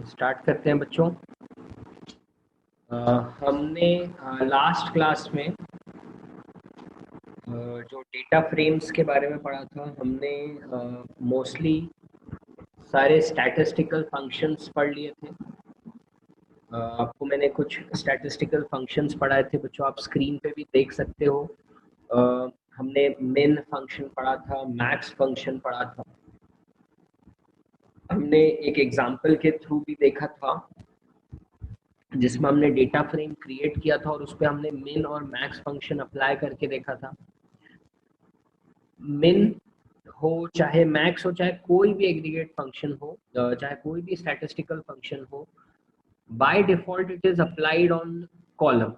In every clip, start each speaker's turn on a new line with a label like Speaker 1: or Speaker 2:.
Speaker 1: Start करते हैं बच्चों। हमने लास्ट क्लास में जो डेटा फ्रेम्स के बारे में पढ़ा था, हमने मोस्टली सारे स्टैटिस्टिकल फंक्शंस पढ़ लिए थे। आपको मैंने कुछ स्टैटिस्टिकल फंक्शंस पढ़ाए थे बच्चों, आप स्क्रीन पे भी देख सकते हो। हमने min फंक्शन पढ़ा था, मैक्स फंक्शन पढ़ा था, हमने एक एग्जाम्पल के थ्रू भी देखा था जिसमें हमने डेटा फ्रेम क्रिएट किया था और उस पर हमने min और मैक्स फंक्शन अप्लाई करके देखा था। min हो चाहे मैक्स हो, चाहे कोई भी एग्रीगेट फंक्शन हो, चाहे कोई भी स्टैटिस्टिकल फंक्शन हो, by default it is applied on column.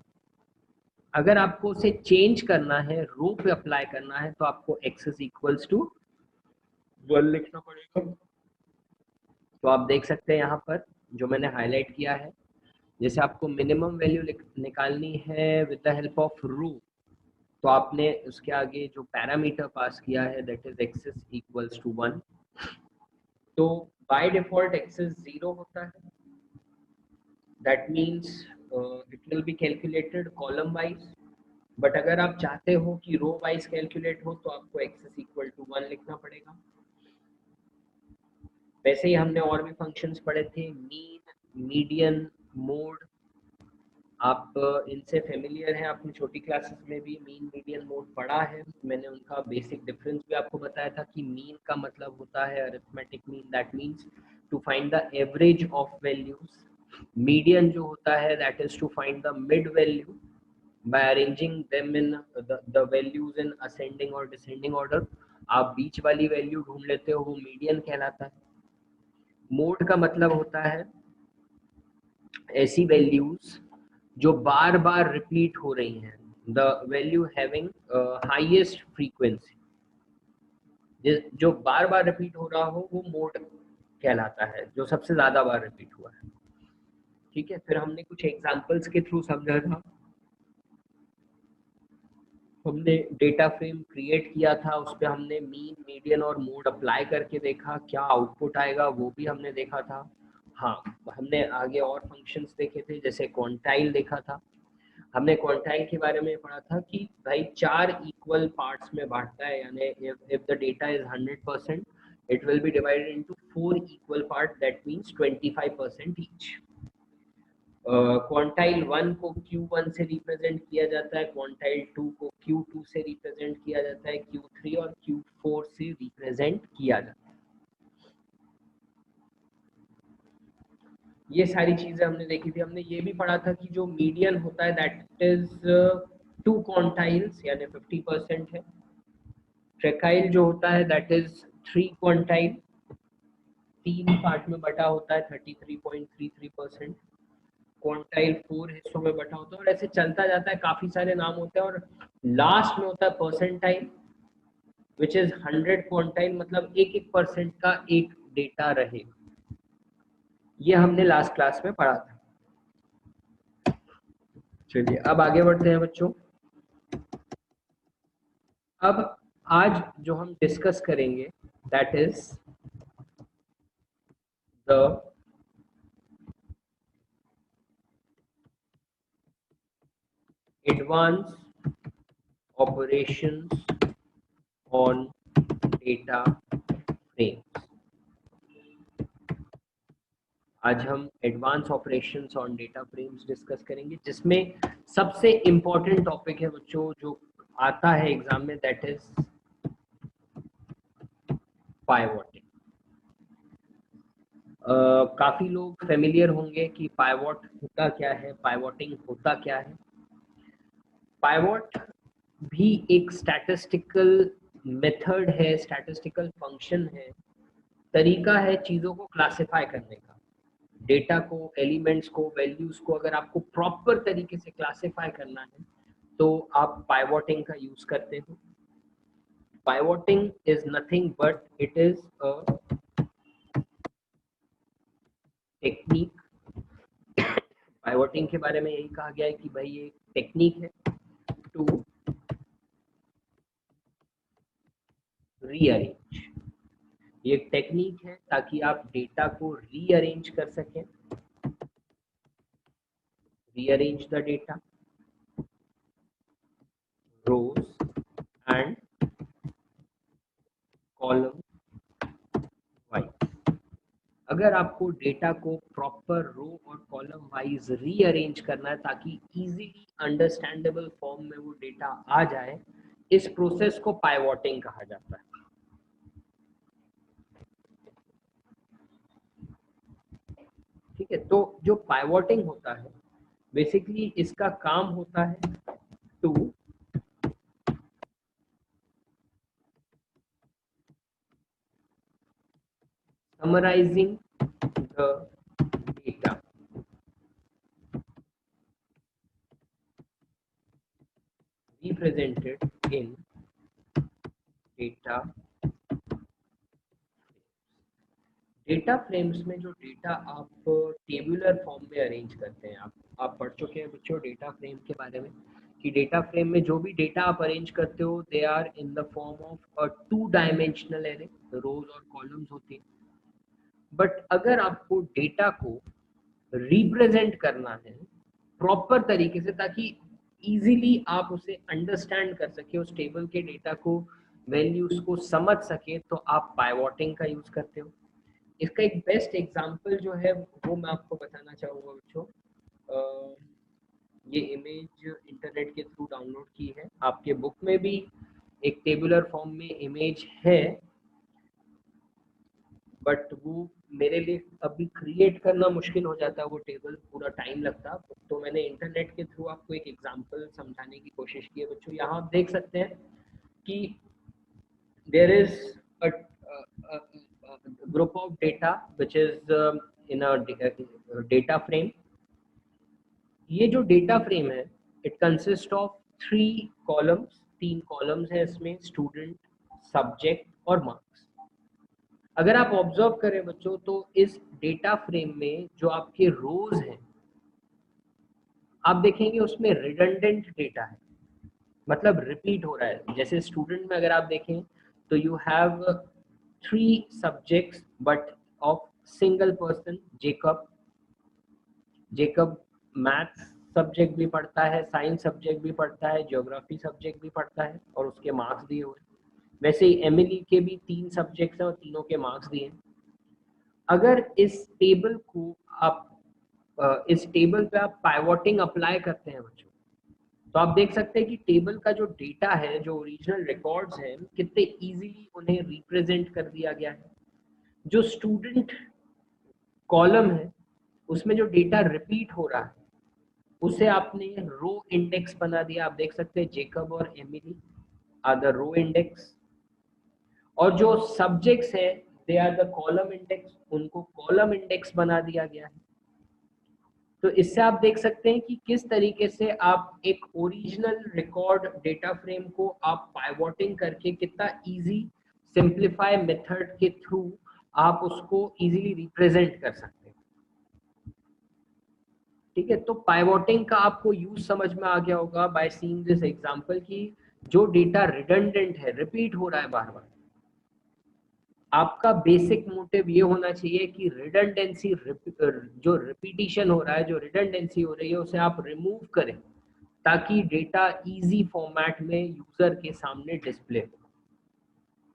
Speaker 1: अगर आपको उसे चेंज करना है, रो पे अप्लाई करना है, तो आपको x इज इक्वल्स टू 1 लिखना पड़ेगा। तो आप देख सकते हैं यहाँ पर जो मैंने हाईलाइट किया है, जैसे आपको मिनिमम वैल्यू निकालनी है with the help of row, तो आपने उसके आगे जो पैरामीटर पास किया है that is x is equals to 1। तो बाय डिफॉल्ट x इज 0 होता है, that means it will be calculated column wise. But अगर आप चाहते हो कि रो वाइज कैलकुलेट हो तो आपको x इज इक्वल टू 1 लिखना पड़ेगा। वैसे ही हमने और भी फंक्शंस पढ़े थे, मीन, मीडियन, मोड। आप इनसे फेमिलियर हैं, आपने छोटी क्लासेस में भी मीन, मीडियन, मोड पढ़ा है। मैंने उनका बेसिक डिफरेंस भी आपको बताया था कि मीन का मतलब होता है arithmetic mean, that means to find the average of values. Median जो होता है that is to find the mid value by arranging them in the values in ascending or descending order। आप बीच वाली वैल्यू ढूंढ लेते हो, वो मीडियन कहलाता है। मोड का मतलब होता है ऐसी वैल्यूज जो बार बार रिपीट हो रही हैं, the value having highest frequency, जो बार बार रिपीट हो रहा हो वो मोड कहलाता है, जो सबसे ज्यादा बार रिपीट हुआ है। ठीक है, फिर हमने कुछ एग्जांपल्स के थ्रू समझा था। हमने डेटा फ्रेम क्रिएट किया था, उस पर हमने मीन, मीडियन और मोड अप्लाई करके देखा, क्या आउटपुट आएगा वो भी हमने देखा था। हाँ, हमने आगे और फंक्शंस देखे थे, जैसे क्वांटाइल देखा था। हमने क्वांटाइल के बारे में पढ़ा था कि भाई 4 इक्वल पार्ट्स में बांटता है, यानी if the data is 100% it will B divided into 4 equal part, that means 25% each. Quantile 1 को Q1 से रिप्रेजेंट किया जाता है, क्वांटाइल 2 को Q2 से रिप्रेजेंट किया जाता है, Q3 और Q4 से रिप्रेजेंट किया जाता है। ये सारी चीजें हमने देखी थी। हमने ये भी पढ़ा था कि जो मीडियन होता है दैट इज 2 क्वांटाइल्स यानी 50% है। ट्रेकाइल जो होता है दैट इज 3 क्वांटाइल, 3 पार्ट में बटा होता है, 33.33%। क्वांटाइल 4 हिस्सों में बटा होता है, और ऐसे चलता जाता है, काफी सारे नाम होते हैं। और लास्ट में होता है परसेंटाइल विच इज 100 क्वांटाइल, मतलब एक एक परसेंट का एक डेटा रहेगा। ये हमने लास्ट क्लास में पढ़ा था। चलिए अब आगे बढ़ते हैं बच्चों। अब आज जो हम डिस्कस करेंगे that is the advance operations on data frames. आज हम advance operations on data frames discuss करेंगे, जिसमें सबसे इंपॉर्टेंट टॉपिक है बच्चों जो आता है एग्जाम में, दैट इज पाइवोटिंग। काफी लोग फेमिलियर होंगे कि पाइवोट होता क्या है, पाइवोटिंग होता क्या है। पाइवोट भी एक स्टैटिस्टिकल मेथड है, स्टैटिस्टिकल फंक्शन है, तरीका है चीजों को क्लासिफाई करने का। डेटा को, एलिमेंट्स को, वैल्यूज को अगर आपको प्रॉपर तरीके से क्लासिफाई करना है तो आप पाइवोटिंग का यूज करते हो। Pivoting is nothing but it is a technique. Pivoting के बारे में यही कहा गया है कि भाई ये टेक्निक है टू रीअरेंज। ये टेक्निक है ताकि आप डेटा को रीअरेंज कर सकें, rearrange the data, rows and column wise. अगर आपको डेटा को प्रॉपर रो और कॉलम वाइज रीअरेंज करना है ताकि इजीली अंडरस्टैंडेबल फॉर्म में वो डेटा आ जाए, इस प्रोसेस को पाइवॉटिंग कहा जाता है। ठीक है, तो जो पाइवॉटिंग होता है बेसिकली इसका काम होता है to summarising the data represented in data data frames में जो डेटा आप टेबुलर फॉर्म में अरेंज करते हैं, आप पढ़ चुके हैं बच्चों डेटा फ्रेम के बारे में कि डेटा फ्रेम में जो भी डेटा आप अरेंज करते हो they are in the form of a 2 dimensional array, rows और कॉलम्स होती है। बट अगर आपको डेटा को रिप्रेजेंट करना है प्रॉपर तरीके से ताकि इजीली आप उसे अंडरस्टैंड कर सके, उस टेबल के डेटा को वैल्यूज को समझ सके, तो आप पाइवॉटिंग का यूज करते हो। इसका एक बेस्ट एग्जांपल जो है वो मैं आपको बताना चाहूँगा बच्चों। ये इमेज इंटरनेट के थ्रू डाउनलोड की है, आपके बुक में भी एक टेबुलर फॉर्म में इमेज है, बट वो मेरे लिए अभी क्रिएट करना मुश्किल हो जाता है, वो टेबल पूरा टाइम लगता है। तो मैंने इंटरनेट के थ्रू आपको एक एग्जांपल समझाने की कोशिश की है बच्चों। यहाँ आप देख सकते हैं कि there is a group of data which is in a data frame। ये जो डेटा फ्रेम है it consist of 3 columns, 3 columns है इसमें, स्टूडेंट, सब्जेक्ट और मार्क्स। अगर आप ऑब्जर्व करें बच्चों तो इस डेटा फ्रेम में जो आपके रोज हैं आप देखेंगे उसमें रिडंडेंट डेटा है, मतलब रिपीट हो रहा है। जैसे स्टूडेंट में अगर आप देखें तो you have 3 subjects but of single person, Jacob. Jacob maths subject भी पढ़ता है, साइंस सब्जेक्ट भी पढ़ता है, ज्योग्राफी सब्जेक्ट भी पढ़ता है और उसके मार्क्स दिए हुए। वैसे ही एमिली के भी 3 सब्जेक्ट्स हैं और तीनों के मार्क्स दिए। अगर इस टेबल को आप इस टेबल पे आप पाइवोटिंग अप्लाई करते हैं बच्चों, तो आप देख सकते हैं कि टेबल का जो डेटा है, जो ओरिजिनल रिकॉर्ड्स हैं, कितने इजीली उन्हें रिप्रेजेंट कर दिया गया है। जो स्टूडेंट कॉलम है उसमें जो डेटा रिपीट हो रहा है उसे आपने रो इंडेक्स बना दिया। आप देख सकते हैं जेकब और Emily are the row index, और जो सब्जेक्ट्स है they are the column index, उनको कॉलम इंडेक्स बना दिया गया है। तो इससे आप देख सकते हैं कि किस तरीके से आप एक ओरिजिनल रिकॉर्ड डेटा फ्रेम को आप पाइवोटिंग करके कितना इजी सिंप्लीफाई मेथड के थ्रू आप उसको इजीली रिप्रेजेंट कर सकते हैं। ठीक है, तो पाइवोटिंग का आपको यूज समझ में आ गया होगा बाय सीइंग दिस एग्जांपल कि जो डेटा रिडंडेंट है, रिपीट हो रहा है बार बार, आपका बेसिक मोटिव ये होना चाहिए कि रिडंडेंसी, जो रिपीटिशन हो रहा है, जो रिडंडेंसी हो रही है उसे आप रिमूव करें ताकि डेटा इजी फॉर्मेट में यूजर के सामने डिस्प्ले हो,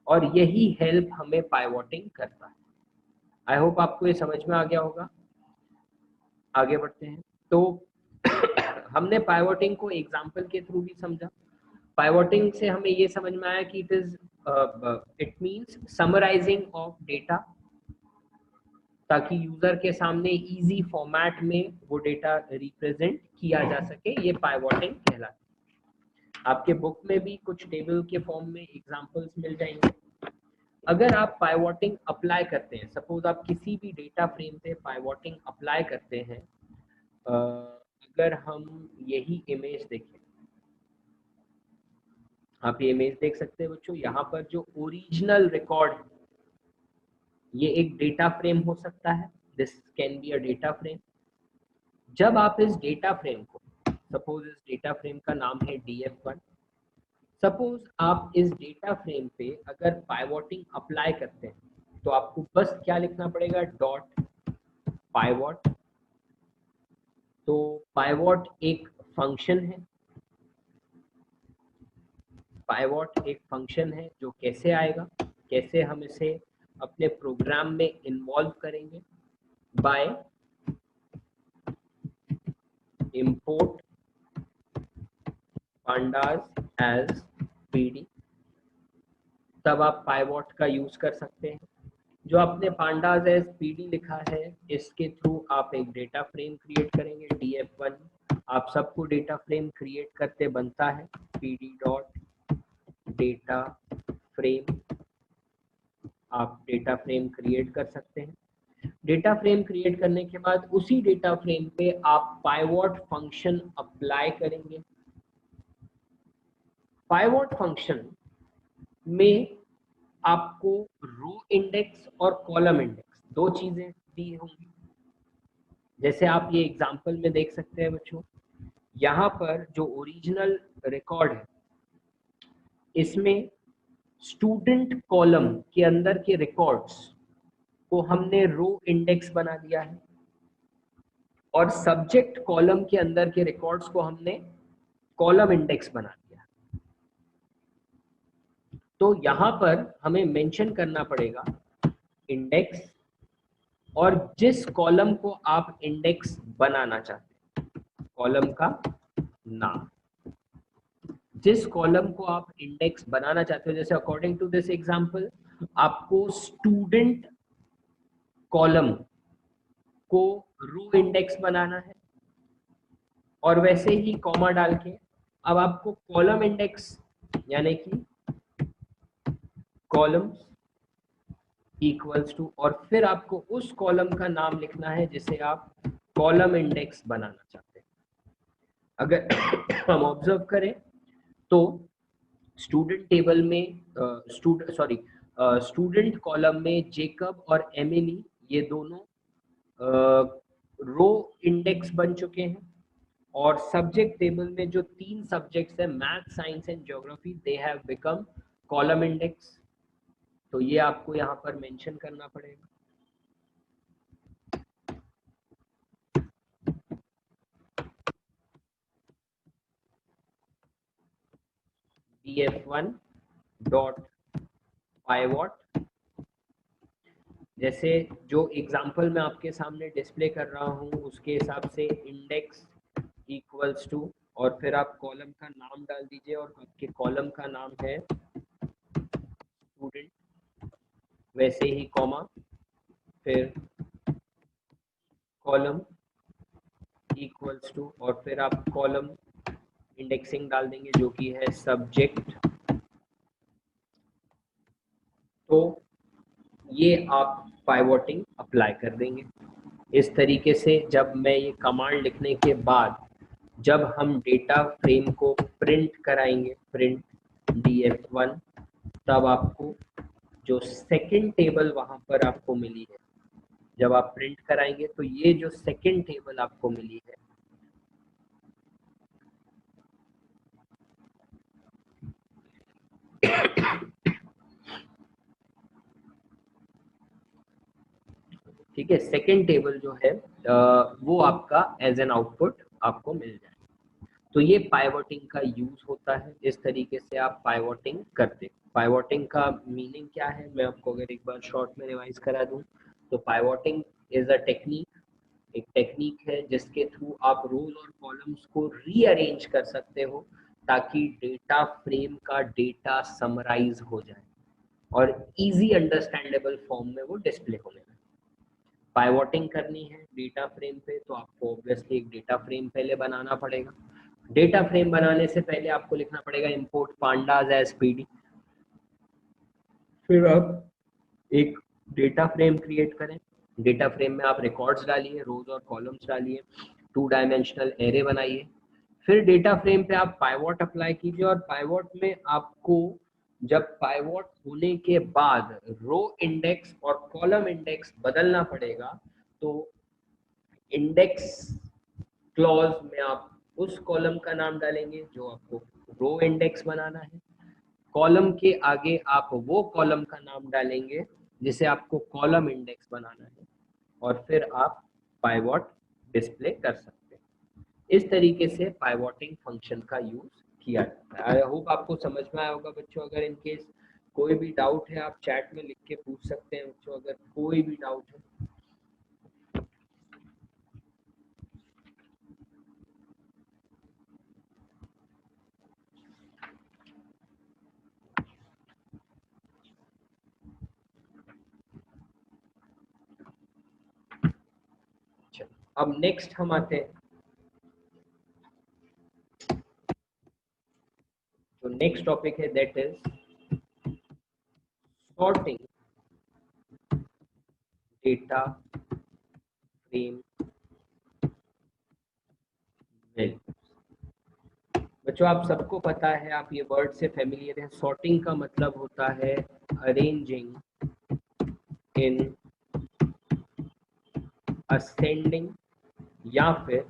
Speaker 1: और यही हेल्प हमें पाइवोटिंग करता है। आई होप आपको ये समझ में आ गया होगा। आगे बढ़ते हैं। तो हमने पाइवोटिंग को एग्जांपल के थ्रू भी समझा। पाइवोटिंग से हमें ये समझ में आया कि it means summarising of data ताकि यूजर के सामने इजी फॉर्मेट में वो डेटा रिप्रेजेंट किया जा सके, ये पाइवोटिंग कहलाता है। आपके बुक में भी कुछ टेबल के फॉर्म में एग्जांपल्स मिल जाएंगे। अगर आप पाइवोटिंग अप्लाई करते हैं, सपोज आप किसी भी डेटा फ्रेम पे पाइवोटिंग अप्लाई करते हैं, अगर हम यही इमेज देखें, आप ये इमेज देख सकते हैं बच्चों, यहाँ पर जो ओरिजिनल रिकॉर्ड, ये एक डेटा फ्रेम हो सकता है, this can be a data frame. जब आप इस डेटा फ्रेम को, सपोज इस डेटा फ्रेम का नाम है df1, सपोज आप इस डेटा फ्रेम पे अगर पाइवोटिंग अप्लाई करते हैं तो आपको बस क्या लिखना पड़ेगा, डॉट पाइवोट तो पाइवॉट एक फंक्शन है, पाइवॉट एक फंक्शन है जो कैसे आएगा, कैसे हम इसे अपने प्रोग्राम में इन्वॉल्व करेंगे, bye import pandas as pd, तब आप पाइवॉट का यूज कर सकते हैं। जो आपने pandas as pd लिखा है इसके थ्रू आप एक डेटा फ्रेम क्रिएट करेंगे df1, आप सबको डेटा फ्रेम क्रिएट करते बनता है pd डॉट डेटा फ्रेम, आप डेटा फ्रेम क्रिएट कर सकते हैं। डेटा फ्रेम क्रिएट करने के बाद उसी डेटा फ्रेम पे आप पाइवॉट फंक्शन अप्लाई करेंगे। पाइवॉट फंक्शन में आपको रो इंडेक्स और कॉलम इंडेक्स दो चीजें दी होंगी। जैसे आप ये एग्जांपल में देख सकते हैं बच्चों, यहाँ पर जो ओरिजिनल रिकॉर्ड है इसमें स्टूडेंट कॉलम के अंदर के रिकॉर्ड्स को हमने रो इंडेक्स बना दिया है और सब्जेक्ट कॉलम के अंदर के रिकॉर्ड्स को हमने कॉलम इंडेक्स बना दिया। तो यहां पर हमें मेंशन करना पड़ेगा इंडेक्स और जिस कॉलम को आप इंडेक्स बनाना चाहते हैं, कॉलम का नाम, जिस कॉलम को आप इंडेक्स बनाना चाहते हो। जैसे अकॉर्डिंग टू दिस एग्जांपल आपको स्टूडेंट कॉलम को रो इंडेक्स बनाना है और वैसे ही कॉमा डाल के अब आपको कॉलम इंडेक्स यानी कि कॉलम्स इक्वल्स टू, और फिर आपको उस कॉलम का नाम लिखना है जिसे आप कॉलम इंडेक्स बनाना चाहते हैं। अगर हम ऑब्जर्व करें तो स्टूडेंट टेबल में स्टूडेंट कॉलम में जेकब और एमिली ये दोनों रो इंडेक्स बन चुके हैं और सब्जेक्ट टेबल में जो तीन सब्जेक्ट्स हैं math, science and geography, they have become column index. तो ये आपको यहाँ पर मेंशन करना पड़ेगा। df1 डॉट पाइवॉट, जैसे जो एग्जांपल मैं आपके सामने डिस्प्ले कर रहा हूँ उसके हिसाब से इंडेक्स इक्वल्स टू, और फिर आप कॉलम का नाम डाल दीजिए और आपके कॉलम का नाम है स्टूडेंट, वैसे ही कॉमा, फिर कॉलम इक्वल्स टू, और फिर आप कॉलम इंडेक्सिंग डाल देंगे जो कि है सब्जेक्ट। तो ये आप पाइवोटिंग अप्लाई कर देंगे। इस तरीके से जब मैं ये कमांड लिखने के बाद जब हम डेटा फ्रेम को प्रिंट कराएंगे, प्रिंट df1, तब आपको जो सेकंड टेबल वहां पर आपको मिली है, जब आप प्रिंट कराएंगे तो ये जो सेकंड टेबल आपको मिली है ठीक है, सेकंड टेबल जो है वो आपका एज एन आउटपुट आपको मिल जाए। तो ये पाइवोटिंग का यूज होता है, इस तरीके से आप पाइवोटिंग करते। पाइवोटिंग का मीनिंग क्या है मैं आपको अगर एक बार शॉर्ट में रिवाइज करा दूं तो पाइवोटिंग इज अ टेक्निक, एक टेक्निक है जिसके थ्रू आप रोज और कॉलम्स को रीअरेंज कर सकते हो ताकि डेटा फ्रेम का डेटा समराइज हो जाए और इजी अंडरस्टैंडेबल फॉर्म में वो डिस्प्ले होने लगे। पाइवोटिंग करनी है डेटा फ्रेम पे तो आपको ऑब्वियसली एक डेटा फ्रेम पहले बनाना पड़ेगा। डेटा फ्रेम बनाने से पहले आपको लिखना पड़ेगा इंपोर्ट पांडाज एज पीडी, फिर आप एक डेटा फ्रेम क्रिएट करें। डेटा फ्रेम में आप रिकॉर्ड्स डालिए, रोज और कॉलम्स डालिए, 2 डायमेंशनल एरे बनाइए। फिर डेटा फ्रेम पे आप पाइवोट अप्लाई कीजिए और पाइवोट में आपको जब पाइवोट होने के बाद रो इंडेक्स और कॉलम इंडेक्स बदलना पड़ेगा तो इंडेक्स क्लॉज में आप उस कॉलम का नाम डालेंगे जो आपको रो इंडेक्स बनाना है, कॉलम के आगे आप वो कॉलम का नाम डालेंगे जिसे आपको कॉलम इंडेक्स बनाना है और फिर आप पाइवोट डिस्प्ले कर सकते हैं। इस तरीके से पाइवोटिंग फंक्शन का यूज किया जाता है। आई होप आपको समझ में आया होगा बच्चों। अगर इन केस कोई भी डाउट है आप चैट में लिख के पूछ सकते हैं बच्चों, अगर कोई भी डाउट है। अब नेक्स्ट हम आते हैं, तो नेक्स्ट टॉपिक है that is sorting data frame value. बच्चों आप सबको पता है, आप ये वर्ड से फेमिलियर हैं, सॉर्टिंग का मतलब होता है अरेंजिंग इन असेंडिंग या फिर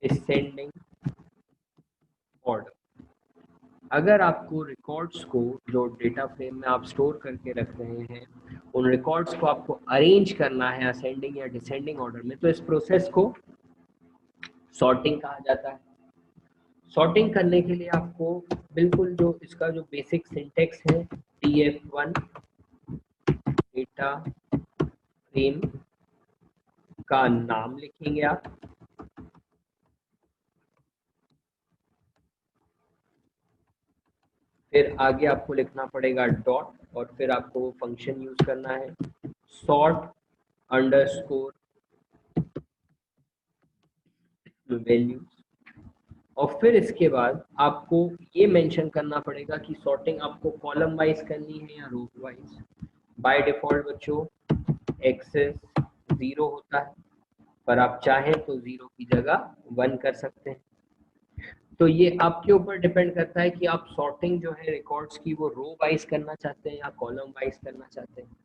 Speaker 1: डिसेंडिंग ऑर्डर। अगर आपको रिकॉर्ड्स को, जो डेटा फ्रेम में आप स्टोर करके रख रहे हैं, उन रिकॉर्ड्स को आपको अरेंज करना है असेंडिंग या डिसेंडिंग ऑर्डर में, तो इस प्रोसेस को सॉर्टिंग कहा जाता है। सॉर्टिंग करने के लिए आपको बिल्कुल जो इसका जो बेसिक सिंटेक्स है, TF1 डेटा फ्रेम का नाम लिखेंगे आप, फिर आगे आपको लिखना पड़ेगा डॉट, और फिर आपको वो फंक्शन यूज करना है सॉर्ट अंडरस्कोर वैल्यूज, और फिर इसके बाद आपको ये मेंशन करना पड़ेगा कि सॉर्टिंग आपको कॉलम वाइज करनी है या रो वाइज। बाय डिफॉल्ट बच्चों एक्सेस 0 होता है, पर आप चाहें तो 0 की जगह 1 कर सकते हैं। तो ये आपके ऊपर डिपेंड करता है कि आप सॉर्टिंग जो है रिकॉर्ड्स की वो रो वाइज करना चाहते हैं या कॉलम वाइज करना चाहते हैं।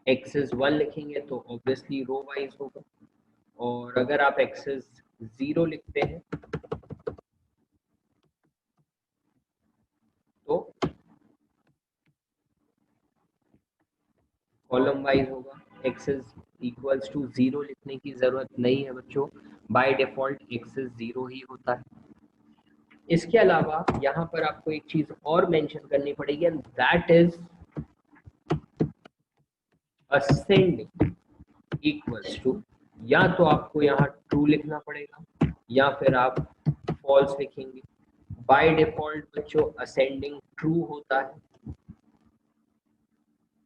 Speaker 1: एक्सेस 1 लिखेंगे तो ऑब्वियसली रो वाइज होगा, और अगर आप एक्सेस 0 लिखते हैं तो कॉलम वाइज होगा। एक्सेस इक्वल्स टू 0 लिखने की जरूरत नहीं है बच्चों, बाय डिफॉल्ट एक्सेस 0 ही होता है। इसके अलावा यहाँ पर आपको एक चीज और मेंशन करनी पड़ेगी, and that is ascending equals to, या तो आपको यहाँ ट्रू लिखना पड़ेगा या फिर आप फॉल्स लिखेंगे। बाय डिफॉल्ट बच्चों असेंडिंग ट्रू होता है,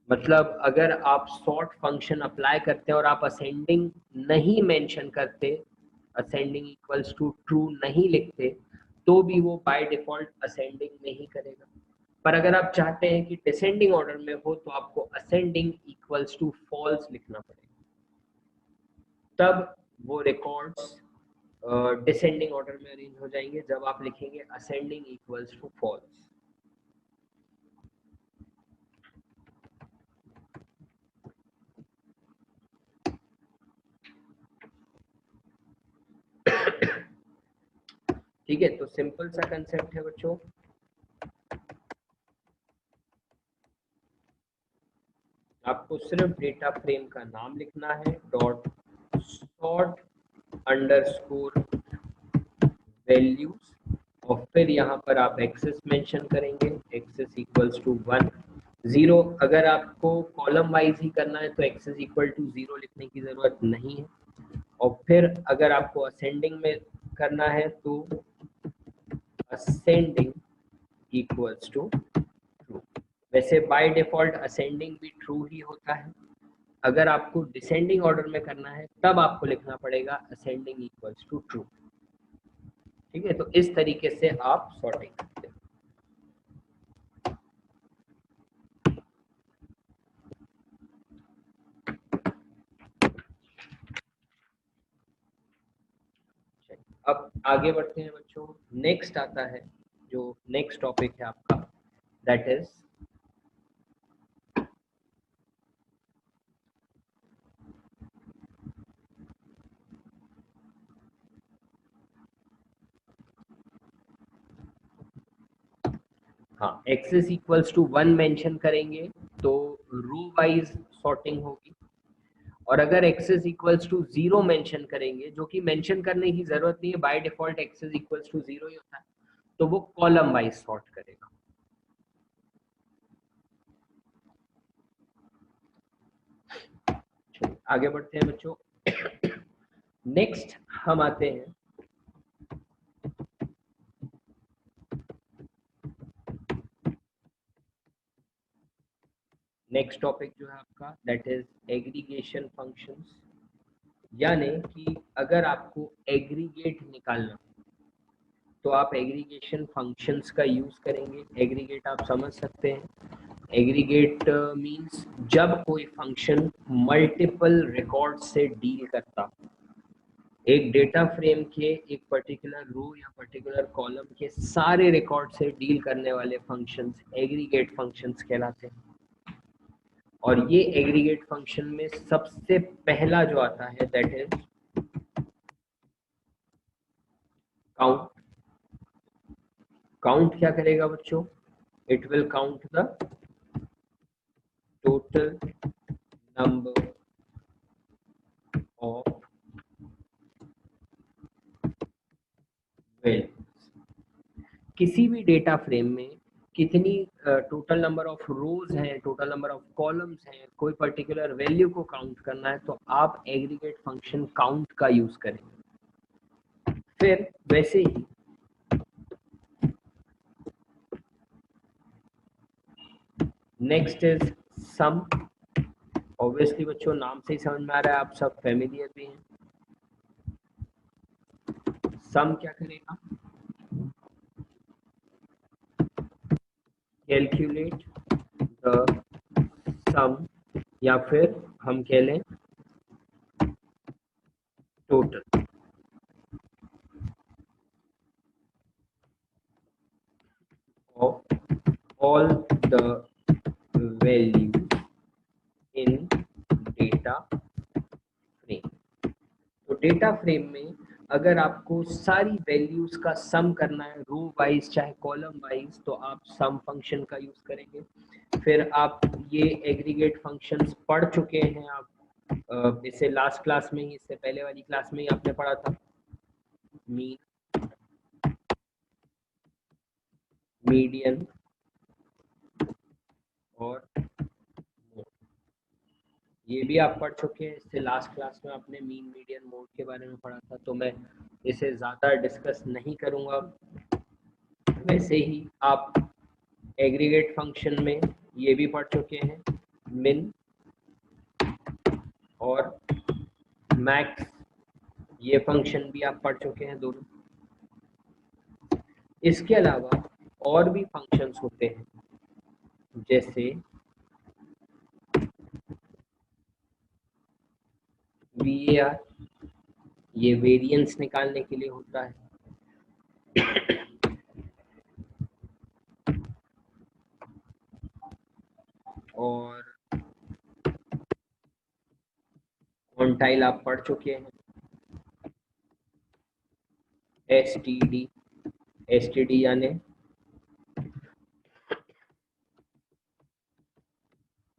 Speaker 1: मतलब अगर आप सॉर्ट फंक्शन अप्लाई करते हैं और आप असेंडिंग नहीं मेंशन करते, असेंडिंग इक्वल्स टू ट्रू नहीं लिखते, तो भी वो बाय डिफॉल्ट असेंडिंग में ही करेगा। पर अगर आप चाहते हैं कि डिसेंडिंग ऑर्डर में हो तो आपको असेंडिंग इक्वल्स टू फॉल्स लिखना पड़ेगा, तब वो रिकॉर्ड्स डिसेंडिंग ऑर्डर में अरेंज हो जाएंगे जब आप लिखेंगे असेंडिंग इक्वल्स टू फॉल्स। ठीक है, तो सिंपल सा कंसेप्ट है बच्चों। आपको सिर्फ डेटा फ्रेम का नाम लिखना है, डॉट सॉर्ट अंडरस्कोर वैल्यूज, और फिर यहाँ पर आप एक्सेस मेंशन करेंगे, एक्सेस इक्वल्स टू 1 0। अगर आपको कॉलम वाइज ही करना है तो एक्सेस इक्वल टू 0 लिखने की जरूरत नहीं है, और फिर अगर आपको असेंडिंग में करना है तो असेंडिंग इक्वल्स टू ट्रू। वैसे बाय डिफॉल्ट असेंडिंग भी ट्रू ही होता है, अगर आपको डिसेंडिंग ऑर्डर में करना है तब आपको लिखना पड़ेगा असेंडिंग इक्वल्स टू ट्रू। ठीक है, तो इस तरीके से आप सॉर्टिंग करते हैं। अब आगे बढ़ते हैं बच्चों, नेक्स्ट आता है जो नेक्स्ट टॉपिक है आपका, दैट इज हाँ एक्सेस इक्वल्स टू 1 मेंशन करेंगे तो रो वाइज सॉर्टिंग होगी। और अगर x is equals to 0 mention करेंगे, जो कि मेंशन करने की जरूरत नहीं है, by default x is equals to 0 ही होता है, तो वो कॉलम वाइज सॉर्ट करेगा। आगे बढ़ते हैं बच्चों। नेक्स्ट हम आते हैं नेक्स्ट टॉपिक जो है आपका, दैट इज एग्रीगेशन फंक्शंस। यानी कि अगर आपको एग्रीगेट निकालना तो आप एग्रीगेशन फंक्शंस का यूज करेंगे। एग्रीगेट आप समझ सकते हैं, एग्रीगेट मींस जब कोई फंक्शन मल्टीपल रिकॉर्ड से डील करता, एक डेटा फ्रेम के एक पर्टिकुलर रो या पर्टिकुलर कॉलम के सारे रिकॉर्ड से डील करने वाले फंक्शंस एग्रीगेट फंक्शंस कहलाते हैं। और ये एग्रीगेट फंक्शन में सबसे पहला जो आता है दैट इज काउंट। काउंट क्या करेगा बच्चों? It will count the total number of values. किसी भी डेटा फ्रेम में कितनी टोटल नंबर ऑफ रोज हैं, टोटल नंबर ऑफ कॉलम्स हैं, कोई पर्टिकुलर वैल्यू को काउंट करना है तो आप एग्रीगेट फंक्शन काउंट का यूज करेंगे। फिर वैसे ही नेक्स्ट इज सम। ऑब्वियसली बच्चों नाम से ही समझ में आ रहा है, आप सब फेमिलियर भी हैं। सम क्या करेगा? कैलकुलेट द सम, या फिर हम कह लें total of all the value in data frame. तो डेटा फ्रेम में अगर आपको सारी वैल्यूज का सम करना है, रो वाइज चाहे कॉलम वाइज, तो आप सम फंक्शन का यूज करेंगे। फिर आप ये एग्रीगेट फंक्शंस पढ़ चुके हैं आप, इसे लास्ट क्लास में ही, इससे पहले वाली क्लास में ही आपने पढ़ा था। मीन, मीडियन और मोड, ये भी आप पढ़ चुके हैं। इससे लास्ट क्लास में आपने मीन, मीडियन, मोड के बारे में पढ़ा था, तो मैं इसे ज़्यादा डिस्कस नहीं करूँगा। वैसे ही आप एग्रीगेट फंक्शन में ये भी पढ़ चुके हैं, मिन और मैक्स, ये फंक्शन भी आप पढ़ चुके हैं दोनों। इसके अलावा और भी फंक्शंस होते हैं, जैसे VAR, ये वेरिएंस निकालने के लिए होता है। और क्वांटाइल आप पढ़ चुके हैं। STD यानी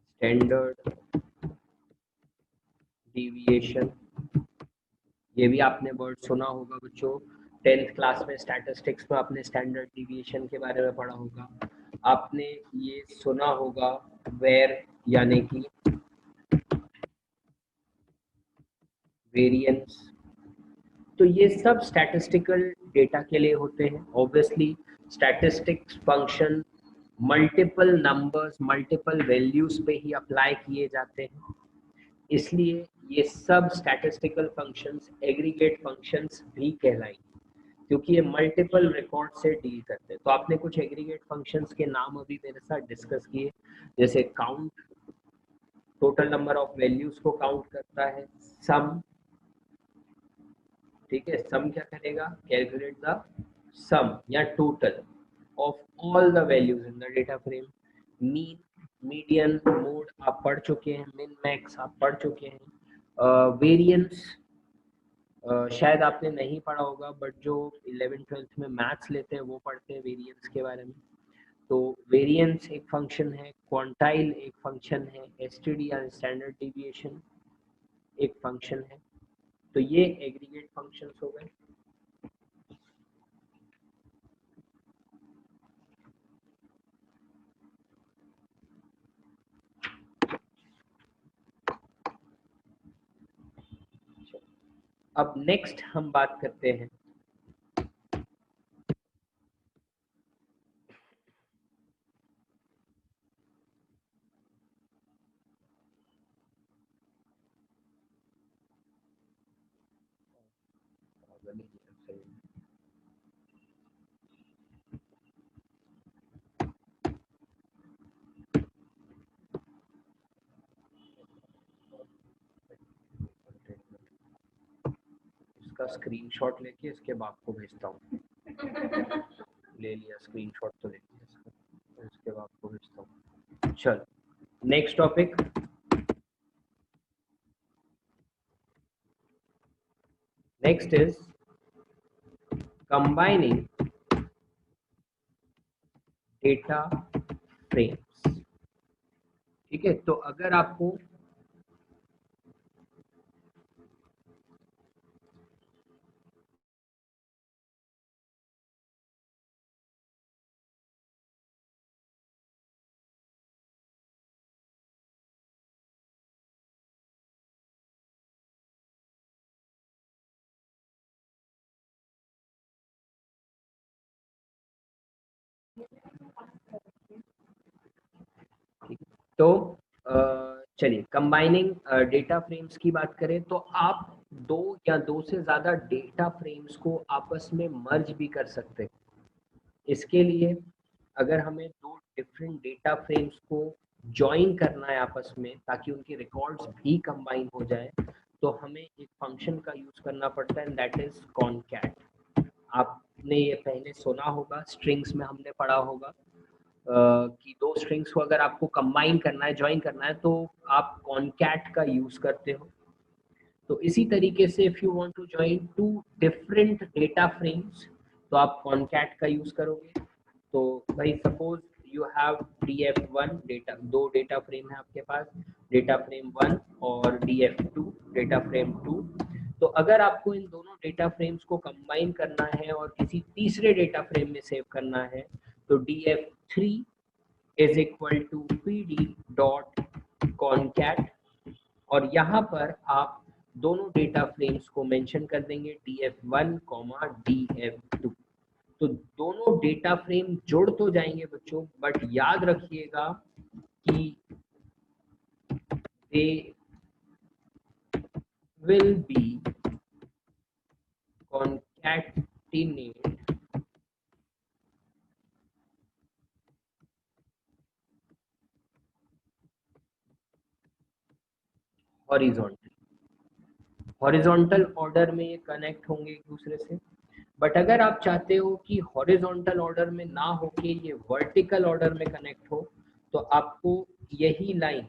Speaker 1: स्टैंडर्ड डिविएशन, ये भी आपने वर्ड सुना होगा बच्चों। 10th क्लास में स्टैटिस्टिक्स में आपने स्टैंडर्ड डिविएशन के बारे में पढ़ा होगा। आपने ये सुना होगा वेर यानी कि वेरिएंस। तो ये सब स्टैटिस्टिकल डेटा के लिए होते हैं। Obviously statistics function multiple numbers, multiple values पे ही अप्लाई किए जाते हैं, इसलिए ये सब स्टैटिस्टिकल फंक्शंस एग्रीगेट फंक्शंस भी कहलाएंगे, क्योंकि ये मल्टीपल रिकॉर्ड से डील करते हैं। तो आपने कुछ एग्रीगेट फंक्शंस के नाम अभी मेरे साथ डिस्कस किए, जैसे count, total number of values को काउंट करता है। सम, ठीक है, सम क्या करेगा? कैलकुलेट द सम या total of all the values in the data frame. Mean, median, mode आप पढ़ चुके हैं। मिन, मैक्स आप पढ़ चुके हैं। वेरिएंस शायद आपने नहीं पढ़ा होगा, बट जो 11th 12th में मैथ्स लेते हैं वो पढ़ते हैं वेरिएंस के बारे में। तो तो वेरिएंस एक फंक्शन है, क्वांटाइल एक फंक्शन है, एसटीडी या स्टैंडर्ड डिविएशन एक फंक्शन है। तो ये एग्रीगेट फंक्शंस हो गए। अब नेक्स्ट हम बात करते हैं इसका स्क्रीनशॉट लेके इसके बाप को भेजता हूँ। ले लिया स्क्रीनशॉट तो ले लिया इसका, इसके बाप को भेजता हूँ। चल next topic, next is combining data frames. ठीक है, तो अगर आपको तो चलिए कंबाइनिंग डेटा फ्रेम्स की बात करें तो आप दो या दो से ज़्यादा डेटा फ्रेम्स को आपस में मर्ज भी कर सकते हैं। इसके लिए अगर हमें दो डिफरेंट डेटा फ्रेम्स को ज्वाइन करना है आपस में ताकि उनके रिकॉर्ड्स भी कंबाइन हो जाए, तो हमें एक फंक्शन का यूज करना पड़ता है, दैट इज कॉनकैट। आपने ये पहले सुना होगा, स्ट्रिंग्स में हमने पढ़ा होगा कि दो स्ट्रिंग्स को अगर आपको कंबाइन करना है, ज्वाइन करना है, तो आप कॉनकैट का यूज करते हो। तो इसी तरीके से if you want to join two different data frames तो आप कॉनकैट का यूज करोगे। तो भाई suppose you have df1 data, दो डेटा फ्रेम है आपके पास, डेटा फ्रेम 1 और df2 डेटा फ्रेम 2। तो अगर आपको इन दोनों डेटा फ्रेम्स को कंबाइन करना है और किसी तीसरे डेटा फ्रेम में सेव करना है, तो df3 is equal to pd dot concat, और यहाँ पर आप दोनों डेटा फ्रेम्स को मेंशन कर देंगे df1 df2। तो दोनों डेटा फ्रेम जुड़ तो जाएंगे बच्चों, बट याद रखिएगा कि they will be concatenate horizontal order में ये कनेक्ट होंगे एक दूसरे से। बट अगर आप चाहते हो कि हॉरिजॉन्टल ऑर्डर में ना होके ये वर्टिकल ऑर्डर में कनेक्ट हो, तो आपको यही लाइन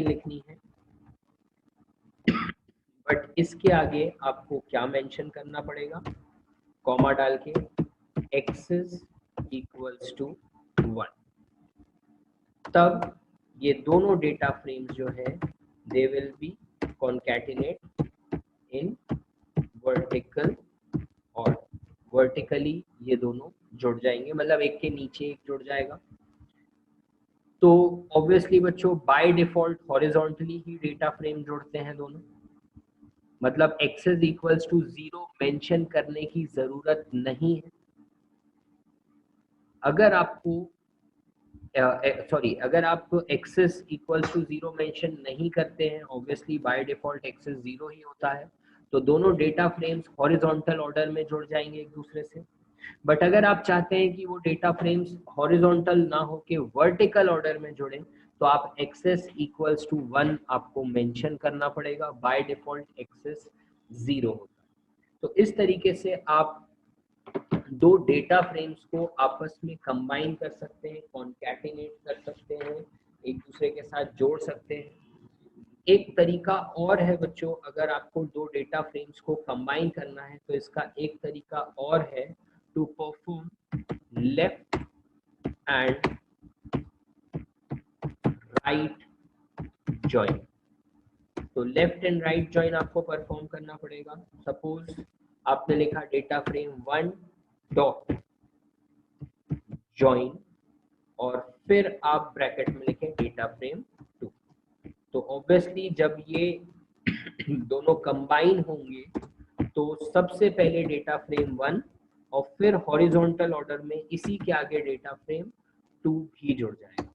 Speaker 1: लिखनी है। बट इसके आगे आपको क्या मेंशन करना पड़ेगा, कॉमा डाल के एक्सेस इक्वल्स टू 1। तब ये दोनों डेटा फ्रेम्स जो है they will be concatenate in vertical और वर्टिकली ये दोनों जुड़ जाएंगे, मतलब एक के नीचे एक जुड़ जाएगा। तो ऑब्वियसली बच्चों by default horizontally he data frame जुड़ते हैं दोनों, मतलब एक्सेस इक्वल्स टू 0 मेंशन करने की जरूरत नहीं है। अगर आपको अगर आप एक्सेस इक्वल्स टू 0 मेंशन नहीं करते हैं, ऑब्वियसली बाय डिफॉल्ट एक्सेस 0 ही होता है, तो दोनों डेटा फ्रेम्स हॉरिजॉन्टल ऑर्डर में जुड़ जाएंगे एक दूसरे से। बट अगर आप चाहते हैं कि वो डेटा फ्रेम्स हॉरिजॉन्टल ना होके वर्टिकल ऑर्डर में जुड़े, तो आप एक्सेस इक्वल्स टू 1 आपको मेंशन करना पड़ेगा, बाय डिफॉल्ट एक्सेस 0 होता है। तो इस तरीके से आप दो डेटा फ्रेम्स को आपस में कंबाइन कर सकते हैं, कॉन्कैटिनेट कर सकते हैं, एक दूसरे के साथ जोड़ सकते हैं। एक तरीका और है बच्चों, अगर आपको दो डेटा फ्रेम्स को कंबाइन करना है तो इसका एक तरीका और है, to perform left and right join. तो लेफ्ट एंड राइट जॉइन आपको परफॉर्म करना पड़ेगा। सपोज आपने लिखा डेटा फ्रेम 1 डॉट जॉइन और फिर आप ब्रैकेट में लिखें डेटा फ्रेम 2। तो ऑब्वियसली जब ये दोनों कंबाइन होंगे तो सबसे पहले डेटा फ्रेम 1 और फिर हॉरिजॉन्टल ऑर्डर में इसी के आगे डेटा फ्रेम 2 भी जुड़ जाएगा।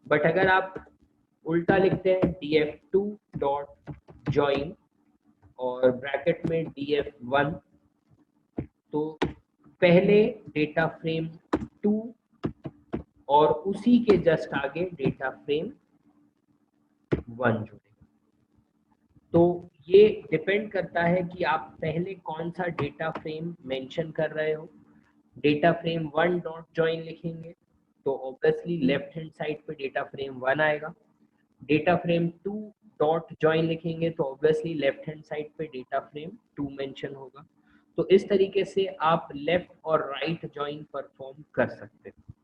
Speaker 1: बट अगर आप उल्टा लिखते हैं df2 डॉट ज्वाइन और ब्रैकेट में df1, तो पहले डेटा फ्रेम 2 और उसी के जस्ट आगे डेटा फ्रेम 1 जुड़ेगा। तो ये डिपेंड करता है कि आप पहले कौन सा डेटा फ्रेम मेंशन कर रहे हो। डेटा फ्रेम 1 डॉट ज्वाइन लिखेंगे तो ऑब्वियसली लेफ्ट हैंड साइड पे डेटा फ्रेम 1 आएगा। डेटा फ्रेम 2 डॉट ज्वाइन लिखेंगे तो ऑब्वियसली लेफ्ट हैंड साइड पे डेटा फ्रेम 2 मेंशन होगा। तो इस तरीके से आप लेफ्ट और राइट ज्वाइन परफॉर्म कर सकते हो।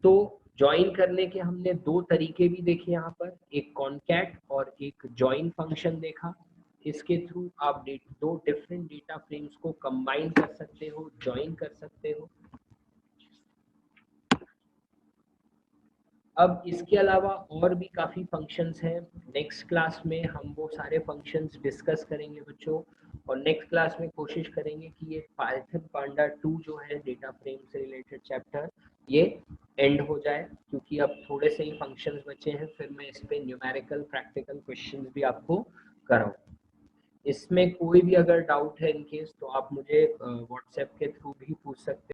Speaker 1: तो ज्वाइन करने के हमने दो तरीके भी देखे यहाँ पर, एक कॉनकैट और एक ज्वाइन फंक्शन देखा। इसके थ्रू आप दो डिफरेंट डेटा फ्रेम्स को कंबाइन कर सकते हो, ज्वाइन कर सकते हो। अब इसके अलावा और भी काफ़ी फंक्शंस हैं। नेक्स्ट क्लास में हम वो सारे फंक्शंस डिस्कस करेंगे बच्चों, और नेक्स्ट क्लास में कोशिश करेंगे कि ये पाइथन पांडा 2 जो है डेटा फ्रेम से रिलेटेड चैप्टर, ये एंड हो जाए, क्योंकि अब थोड़े से ही फंक्शंस बचे हैं। फिर मैं इस पे न्यूमेरिकल प्रैक्टिकल क्वेश्चंस भी आपको कराऊँ। इसमें कोई भी अगर डाउट है इन केस तो आप मुझे व्हाट्सएप के थ्रू भी पूछ सकते हो।